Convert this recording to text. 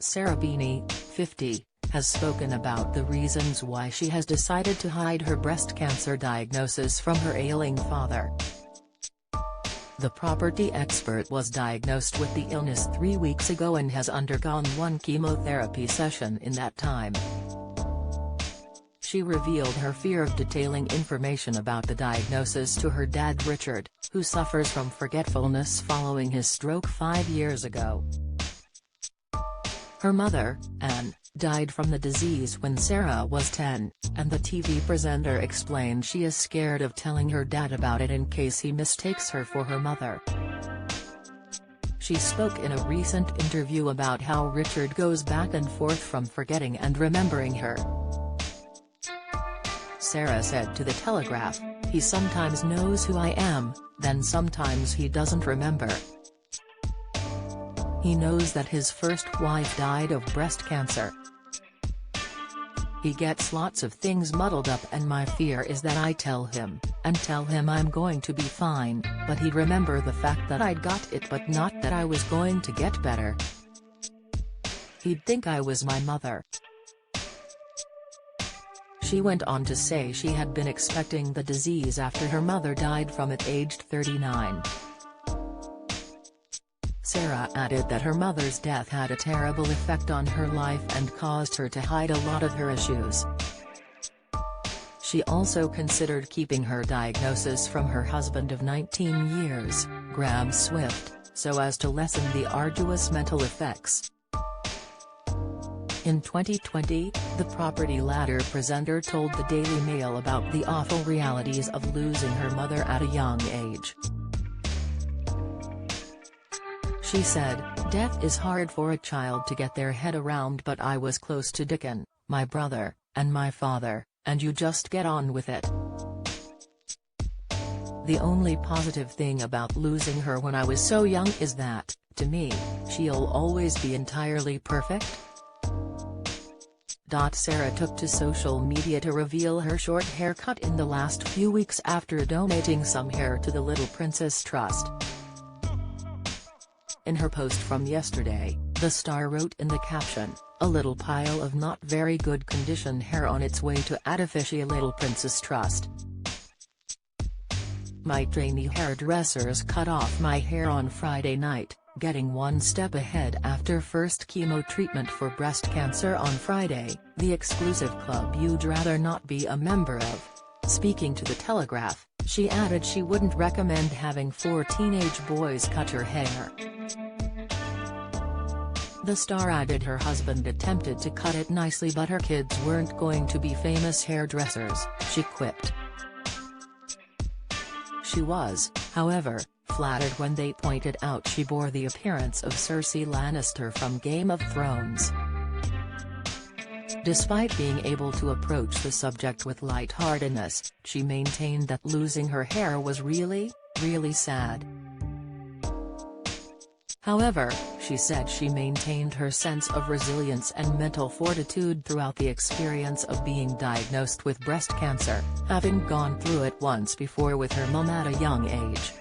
Sarah Beeny, 50, has spoken about the reasons why she has decided to hide her breast cancer diagnosis from her ailing father. The property expert was diagnosed with the illness 3 weeks ago and has undergone one chemotherapy session in that time. She revealed her fear of detailing information about the diagnosis to her dad Richard, who suffers from forgetfulness following his stroke 5 years ago. Her mother, Anne, died from the disease when Sarah was 10, and the TV presenter explained she is scared of telling her dad about it in case he mistakes her for her mother. She spoke in a recent interview about how Richard goes back and forth from forgetting and remembering her. Sarah said to The Telegraph, "He sometimes knows who I am, then sometimes he doesn't remember. He knows that his first wife died of breast cancer. He gets lots of things muddled up, and my fear is that I tell him I'm going to be fine, but he'd remember the fact that I'd got it but not that I was going to get better. He'd think I was my mother." She went on to say she had been expecting the disease after her mother died from it aged 39. Sarah added that her mother's death had a terrible effect on her life and caused her to hide a lot of her issues. She also considered keeping her diagnosis from her husband of 19 years, Graham Swift, so as to lessen the arduous mental effects. In 2020, the Property Ladder presenter told the Daily Mail about the awful realities of losing her mother at a young age. She said, "Death is hard for a child to get their head around, but I was close to Dickon, my brother, and my father, and you just get on with it. The only positive thing about losing her when I was so young is that, to me, she'll always be entirely perfect." Sarah took to social media to reveal her short haircut in the last few weeks after donating some hair to the Little Princess Trust. In her post from yesterday, the star wrote in the caption, "A little pile of not very good condition hair on its way to Artificial Little Princess Trust. My trainee hairdressers cut off my hair on Friday night, getting one step ahead after first chemo treatment for breast cancer on Friday," the exclusive club you'd rather not be a member of. Speaking to The Telegraph, she added she wouldn't recommend having 4 teenage boys cut her hair. The star added her husband attempted to cut it nicely but her kids weren't going to be famous hairdressers, she quipped. She was, however, flattered when they pointed out she bore the appearance of Cersei Lannister from Game of Thrones. Despite being able to approach the subject with lightheartedness, she maintained that losing her hair was really, really sad. However, she said she maintained her sense of resilience and mental fortitude throughout the experience of being diagnosed with breast cancer, having gone through it once before with her mum at a young age.